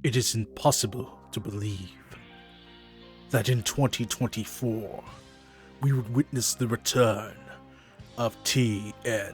It is impossible to believe that in 2024 we would witness the return of TNA.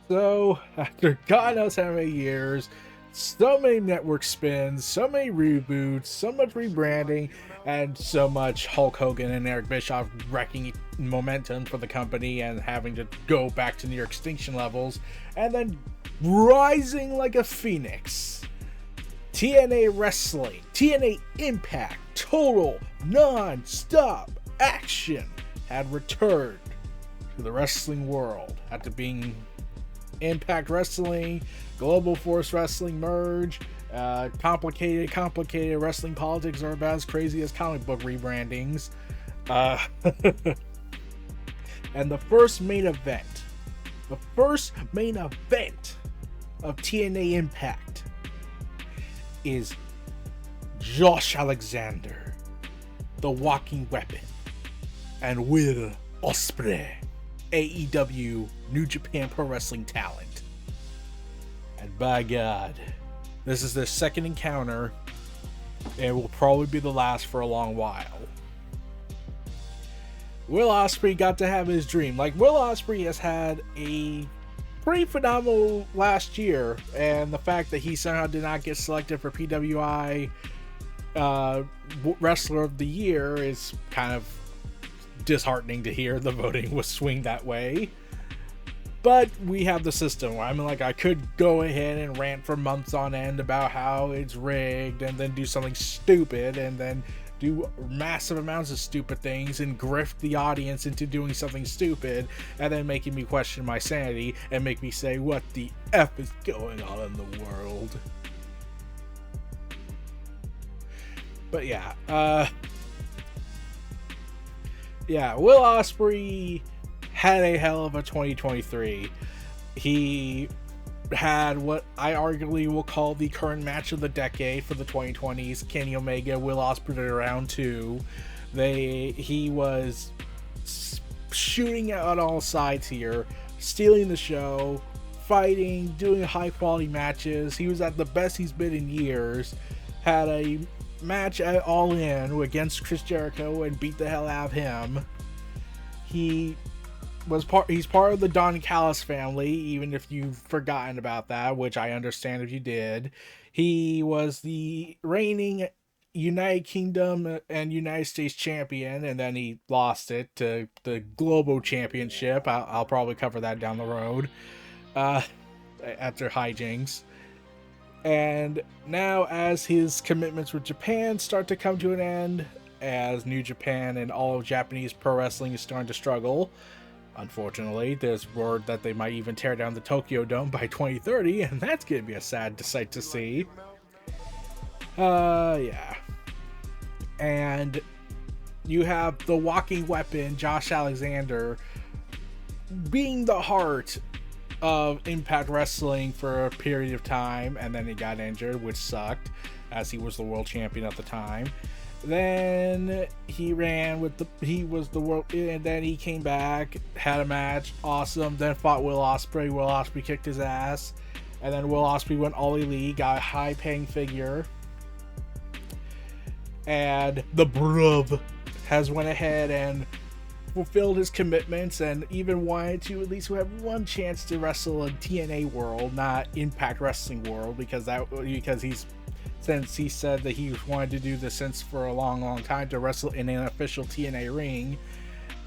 So, after God knows how many years, so many network spins, so many reboots, so much rebranding, and so much Hulk Hogan and Eric Bischoff wrecking momentum for the company and having to go back to near extinction levels, and then rising like a phoenix, TNA Wrestling, TNA Impact, total non-stop action had returned to the wrestling world after being Impact Wrestling, Global Force Wrestling merge, complicated wrestling politics are about as crazy as comic book rebrandings. And the first main event of TNA Impact is Josh Alexander, the Walking Weapon, and Will Ospreay, AEW New Japan Pro Wrestling talent. And by God, this is their second encounter, and will probably be the last for a long while. Will Ospreay got to have his dream. Like, Will Ospreay has had a pretty phenomenal last year, and the fact that he somehow did not get selected for PWI Wrestler of the Year is kind of disheartening to hear. The voting was swing that way, but we have the system. I mean, like, I could go ahead and rant for months on end about how it's rigged and then do something stupid and then do massive amounts of stupid things and grift the audience into doing something stupid and then making me question my sanity and make me say, what the F is going on in the world? But yeah, Will Ospreay had a hell of a 2023. He had what I arguably will call the current match of the decade for the 2020s, Kenny Omega, Will Ospreay at round 2. He was shooting out on all sides here, stealing the show, fighting, doing high quality matches. He was at the best he's been in years. Had a match at All In against Chris Jericho and beat the hell out of him. He's part of the Don Callis family, even if you've forgotten about that, which I understand if you did. He was the reigning United Kingdom and United States champion, and then he lost it to the Global Championship. I'll probably cover that down the road after hijinks. And now, as his commitments with Japan start to come to an end, as New Japan and all of Japanese pro wrestling is starting to struggle, unfortunately, there's word that they might even tear down the Tokyo Dome by 2030, and that's going to be a sad sight to see. Yeah. And you have the Walking Weapon, Josh Alexander, being the heart of Impact Wrestling for a period of time, and then he got injured, which sucked, as he was the world champion at the time. Then he was the world, and then he came back, had a match, awesome, then fought Will Ospreay. Will Ospreay kicked his ass, and then Will Ospreay went All Elite, got a high paying figure, and the Bruv has went ahead and fulfilled his commitments and even wanted to at least have one chance to wrestle in TNA world, not Impact Wrestling world, because since he said that he wanted to do this since for a long time, to wrestle in an official TNA ring.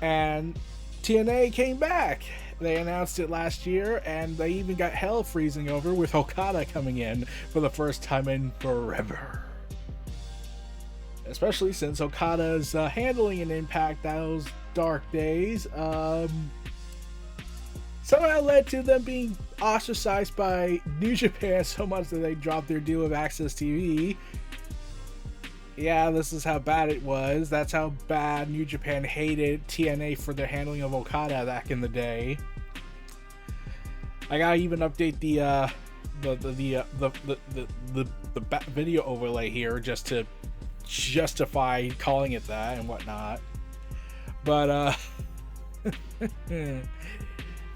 And TNA came back. They announced it last year, and they even got hell freezing over with Okada coming in for the first time in forever. Especially since Okada's handling an Impact those dark days somehow led to them being ostracized by New Japan so much that they dropped their deal with Access TV. Yeah, this is how bad it was. That's how bad New Japan hated TNA for their handling of Okada back in the day. I gotta even update the video overlay here just to justify calling it that and whatnot. But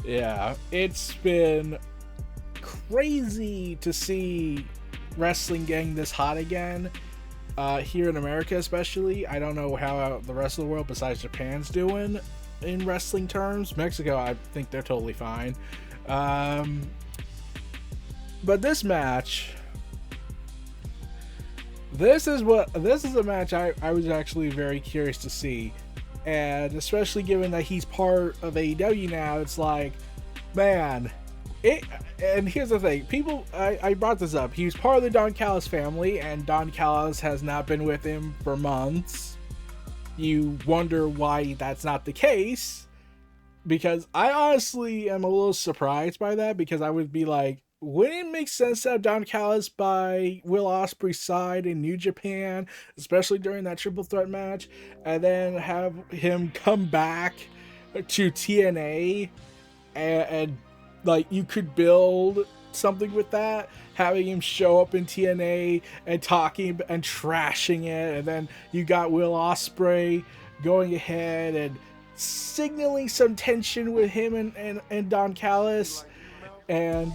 yeah, it's been crazy to see wrestling getting this hot again. Here in America especially. I don't know how the rest of the world besides Japan's doing in wrestling terms. Mexico, I think they're totally fine. But this match, this is a match I was actually very curious to see. And especially given that he's part of AEW now, it's like, man, and here's the thing, I brought this up. He was part of the Don Callis family, and Don Callis has not been with him for months. You wonder why that's not the case, because I honestly am a little surprised by that, because I would be like, wouldn't it make sense to have Don Callis by Will Ospreay's side in New Japan, especially during that triple threat match, and then have him come back to TNA and like, you could build something with that, having him show up in TNA and talking and trashing it, and then you got Will Ospreay going ahead and signaling some tension with him and Don Callis, and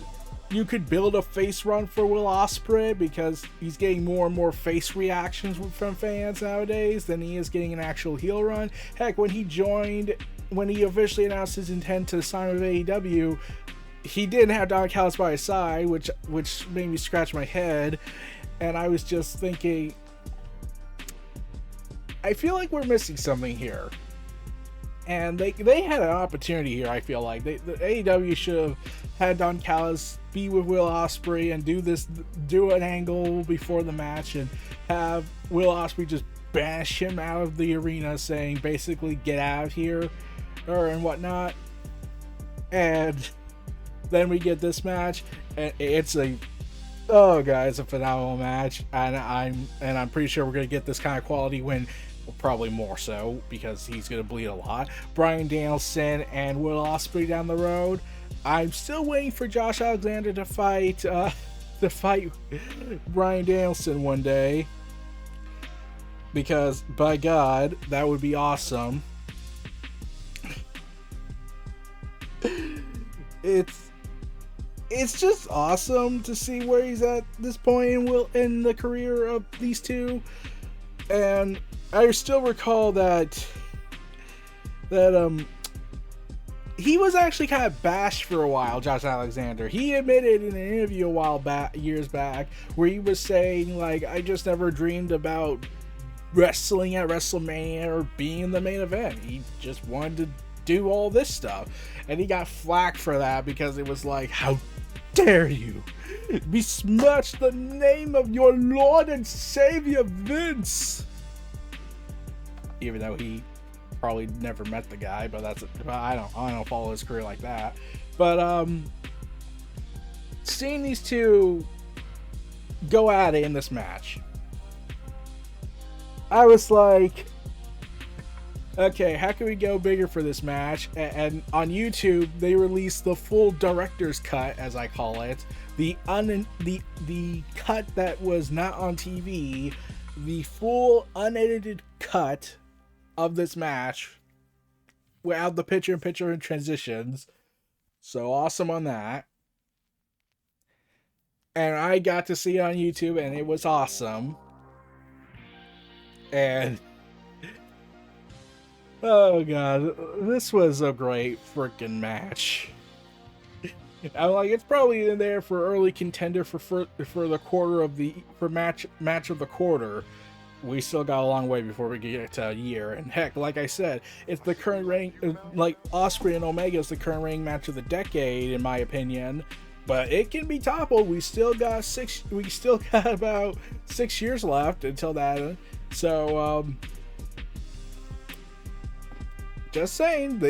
you could build a face run for Will Ospreay because he's getting more and more face reactions from fans nowadays than he is getting an actual heel run. Heck, when he officially announced his intent to sign with AEW, he didn't have Don Callis by his side, which made me scratch my head, and I was just thinking, I feel like we're missing something here. And they had an opportunity here. I feel like the AEW should have had Don Callis be with Will Ospreay and do an angle before the match, and have Will Ospreay just bash him out of the arena, saying basically get out of here and whatnot. And then we get this match, and it's a phenomenal match, and I'm pretty sure we're gonna get this kind of quality when, well, probably more so because he's gonna bleed a lot, Bryan Danielson and Will Ospreay down the road. I'm still waiting for Josh Alexander to fight Bryan Danielson one day, because by God, that would be awesome. It's just awesome to see where he's at this point in the career of these two. And I still recall that he was actually kind of bashed for a while, Josh Alexander. He admitted in an interview years back, where he was saying, like, I just never dreamed about wrestling at WrestleMania or being in the main event. He just wanted to do all this stuff. And he got flack for that, because it was like, how dare you besmirch the name of your Lord and Savior Vince? Even though he probably never met the guy, but I don't follow his career like that. But seeing these two go at it in this match, I was like, okay, how can we go bigger for this match? And on YouTube, they released the full director's cut, as I call it, the cut that was not on TV, the full unedited cut of this match without the picture-in-picture and transitions. So awesome on that. And I got to see it on YouTube, and it was awesome. And oh god, this was a great freaking match. I'm like, it's probably in there for early contender for the quarter of the match of the quarter. We still got a long way before we get to a year. And heck, like I said, it's the current reign, like Ospreay and Omega is the current reign match of the decade, in my opinion. But it can be toppled. We still got about 6 years left until that. So just saying,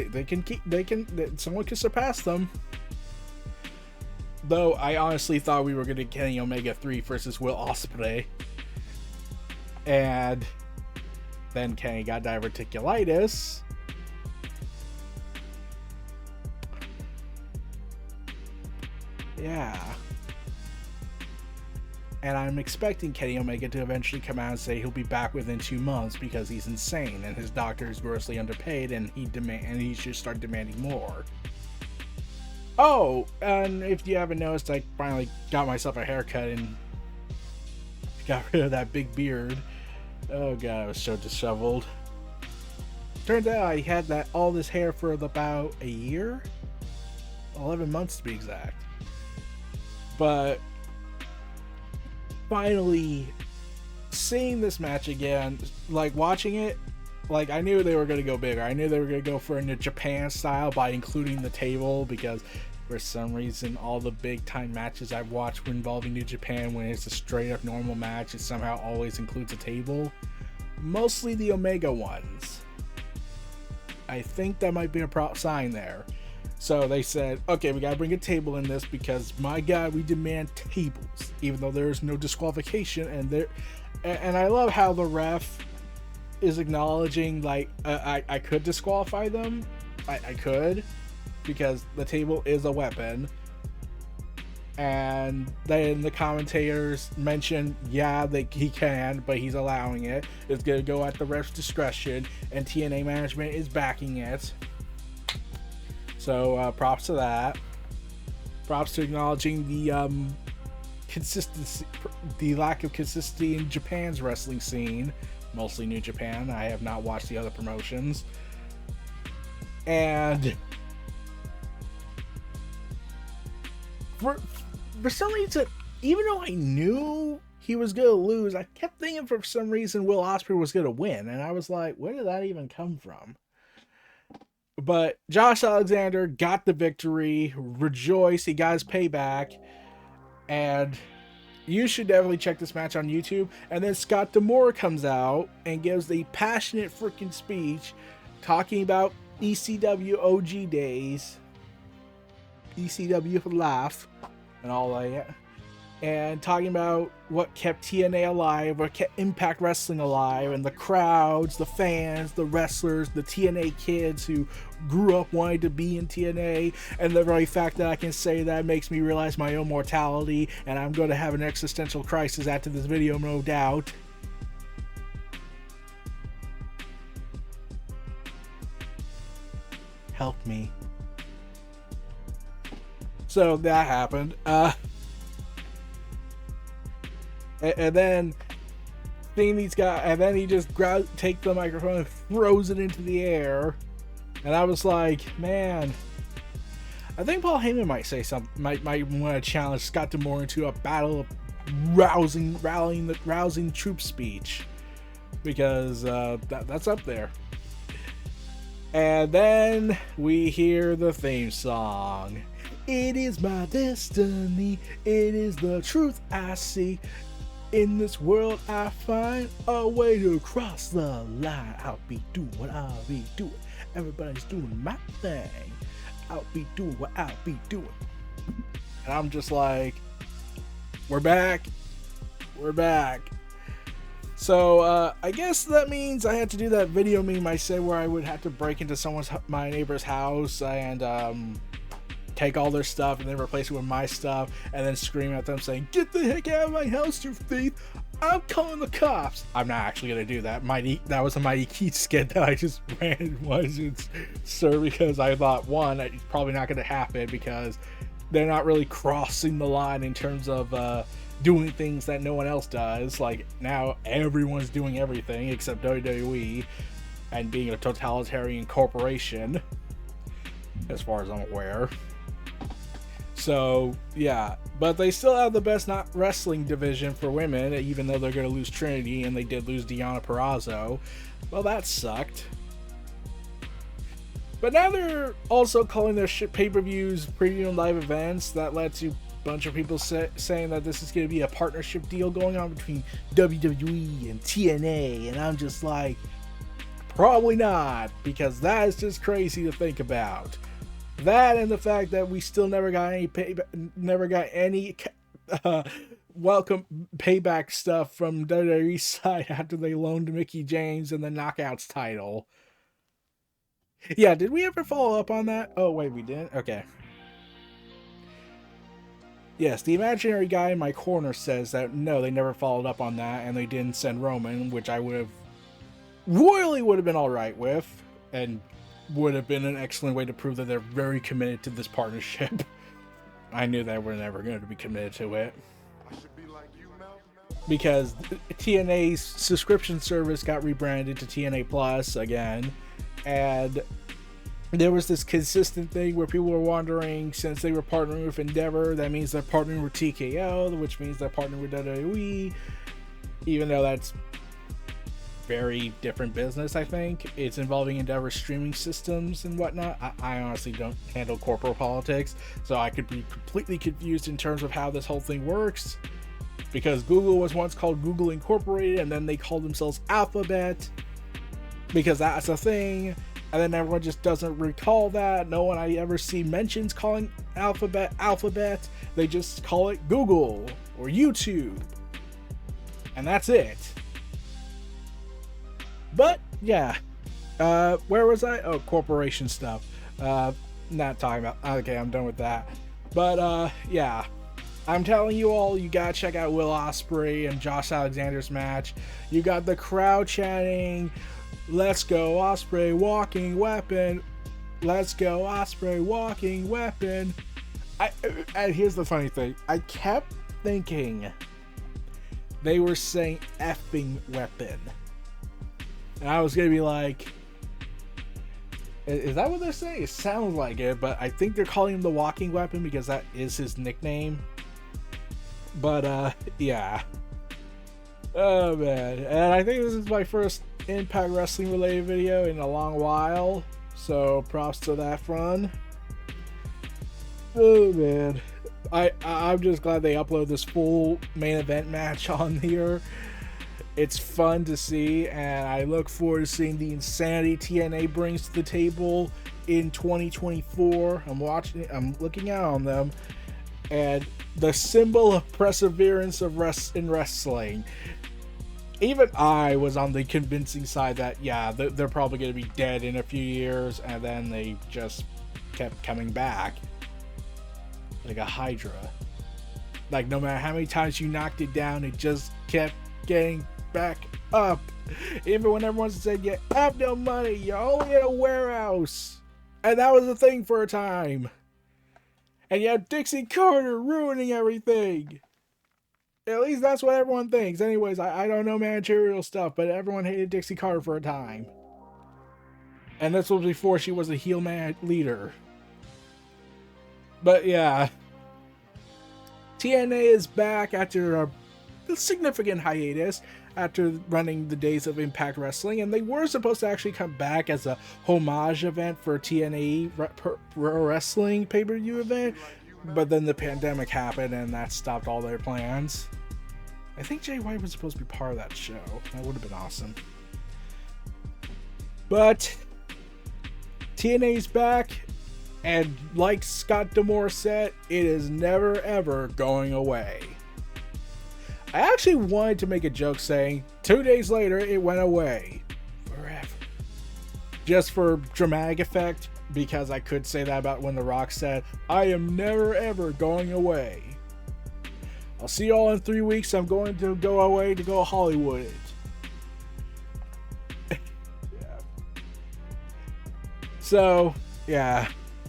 someone can surpass them. Though I honestly thought we were going to get Kenny Omega 3 versus Will Ospreay. And then Kenny got diverticulitis. Yeah. And I'm expecting Kenny Omega to eventually come out and say he'll be back within 2 months because he's insane and his doctor is grossly underpaid, and he should start demanding more. Oh, and if you haven't noticed, I finally got myself a haircut and got rid of that big beard. Oh god, I was so disheveled. Turned out I had all this hair for about a year, 11 months to be exact. But finally, seeing this match again, like watching it, like I knew they were going to go bigger. I knew they were going to go for a New Japan style by including the table, because for some reason all the big time matches I've watched involving New Japan, when it's a straight up normal match, it somehow always includes a table. Mostly the Omega ones. I think that might be a sign there. So they said, okay, we gotta bring a table in this because, my god, we demand tables, even though there is no disqualification. And I love how the ref is acknowledging, like, I could disqualify them. I could, because the table is a weapon. And then the commentators mention, yeah, he can, but he's allowing it. It's going to go at the ref's discretion, and TNA management is backing it. So props to that. Props to acknowledging the consistency, the lack of consistency in Japan's wrestling scene, mostly New Japan. I have not watched the other promotions. And for some reason, even though I knew he was going to lose, I kept thinking for some reason Will Ospreay was going to win. And I was like, where did that even come from? But Josh Alexander got the victory. Rejoice, he got his payback. And you should definitely check this match on YouTube. And then Scott D'Amore comes out and gives a passionate freaking speech talking about ECW OG days. ECW for life. And all that, and talking about what kept TNA alive, what kept Impact Wrestling alive, and the crowds, the fans, the wrestlers, the TNA kids who grew up wanting to be in TNA, and the very fact that I can say that makes me realize my own mortality, and I'm going to have an existential crisis after this video, no doubt. Help me. So that happened. And then seeing these guys, and then he just takes the microphone and throws it into the air. And I was like, man, I think Paul Heyman might say something, might want to challenge Scott D'Amore into a battle of rousing troop speech, because that's up there. And then we hear the theme song. It is my destiny, it is the truth I see. In this world I find a way to cross the line. I'll be doing what I'll be doing. Everybody's doing my thing. I'll be doing what I'll be doing. And I'm just like, we're back. We're back. So I guess that means I had to do that video meme I said, where I would have to break into my neighbor's house and take all their stuff and then replace it with my stuff, and then scream at them saying, "Get the heck out of my house, you thief! I'm calling the cops." I'm not actually gonna do that. That was a Mighty Keith skit that I just ran once, sir, because I thought, one, it's probably not gonna happen because they're not really crossing the line in terms of doing things that no one else does. Like, now everyone's doing everything except WWE, and being a totalitarian corporation, as far as I'm aware. So yeah, but they still have the best not wrestling division for women, even though they're going to lose Trinity, and they did lose Deonna Purrazzo. Well, that sucked. But now they're also calling their shit pay-per-views premium live events. That led to a bunch of people saying that this is going to be a partnership deal going on between WWE and TNA, and I'm just like, probably not, because that is just crazy to think about. That, and the fact that we still never got any welcome payback stuff from WWE's side after they loaned Mickie James and the Knockouts title. Yeah, did we ever follow up on that? Oh wait, we didn't? Okay. Yes, the imaginary guy in my corner says that no, they never followed up on that, and they didn't send Roman, which I would have been alright with. And would have been an excellent way to prove that they're very committed to this partnership. I knew they were never going to be committed to it. Because TNA's subscription service got rebranded to TNA Plus again, and there was this consistent thing where people were wondering, since they were partnering with Endeavor, that means they're partnering with TKO, which means they're partnering with WWE, even though that's very different business. I think it's involving Endeavor streaming systems and whatnot. I honestly don't handle corporate politics, so I could be completely confused in terms of how this whole thing works, because Google was once called Google Incorporated, and then they called themselves Alphabet because that's a thing, and then everyone just doesn't recall that. No one I ever see mentions calling Alphabet. They just call it Google or YouTube, and that's it. But yeah, where was I? Oh, corporation stuff. Not talking about. Okay, I'm done with that. But yeah, I'm telling you all, you gotta check out Will Ospreay and Josh Alexander's match. You got the crowd chanting, "Let's go Ospreay, walking weapon. Let's go Ospreay, walking weapon." And here's the funny thing. I kept thinking they were saying effing weapon. And I was gonna be like, is that what they're saying? It sounds like it, but I think they're calling him the walking weapon because that is his nickname. But yeah. Oh man. And I think this is my first Impact Wrestling related video in a long while, so props to that front. Oh man. I'm just glad they upload this full main event match on here. It's fun to see, and I look forward to seeing the insanity TNA brings to the table in 2024. I'm looking out on them, and the symbol of perseverance in wrestling. Even I was on the convincing side that, yeah, they're probably going to be dead in a few years, and then they just kept coming back like a Hydra. Like, no matter how many times you knocked it down, it just kept getting back up. Even when everyone said you have no money, you're only in a warehouse, and that was a thing for a time. And you have Dixie Carter ruining everything. At least that's what everyone thinks. Anyways, I don't know managerial stuff, but everyone hated Dixie Carter for a time, and this was before she was a heel man leader. But yeah, TNA is back after a significant hiatus after running the days of Impact Wrestling, and they were supposed to actually come back as a homage event for TNA Pro Wrestling pay-per-view event, but then the pandemic happened and that stopped all their plans. I think Jay White was supposed to be part of that show. That would have been awesome. But TNA's back, and like Scott D'Amore said, it is never ever going away. I actually wanted to make a joke saying 2 days later it went away forever, just for dramatic effect, because I could say that about when The Rock said, "I am never ever going away. I'll see you all in 3 weeks. I'm going to go away to go Hollywood." Yeah. So yeah,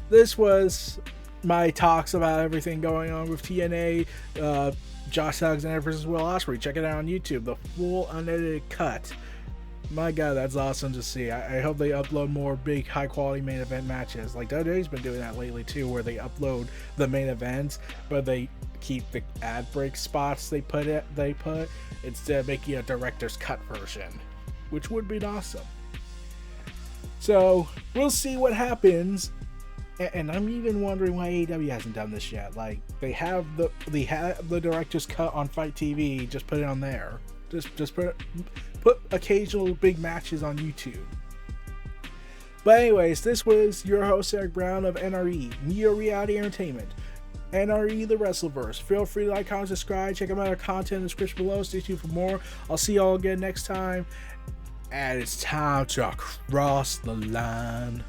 this was my talks about everything going on with TNA. Josh Alexander versus Will Ospreay. Check it out on YouTube. The full unedited cut. My God, that's awesome to see. I hope they upload more big, high-quality main event matches. Like WWE's been doing that lately too, where they upload the main events, but they keep the ad break spots they put instead of making a director's cut version, which would be awesome. So we'll see what happens. And I'm even wondering why AEW hasn't done this yet. Like, they have the director's cut on Fight TV. Just put it on there. Just put occasional big matches on YouTube. But anyways, this was your host Eric Brown of NRE Neo Reality Entertainment. NRE The WrestleVerse. Feel free to like, comment, subscribe. Check out our content in the description below. Stay tuned for more. I'll see y'all again next time. And it's time to cross the line.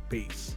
Peace.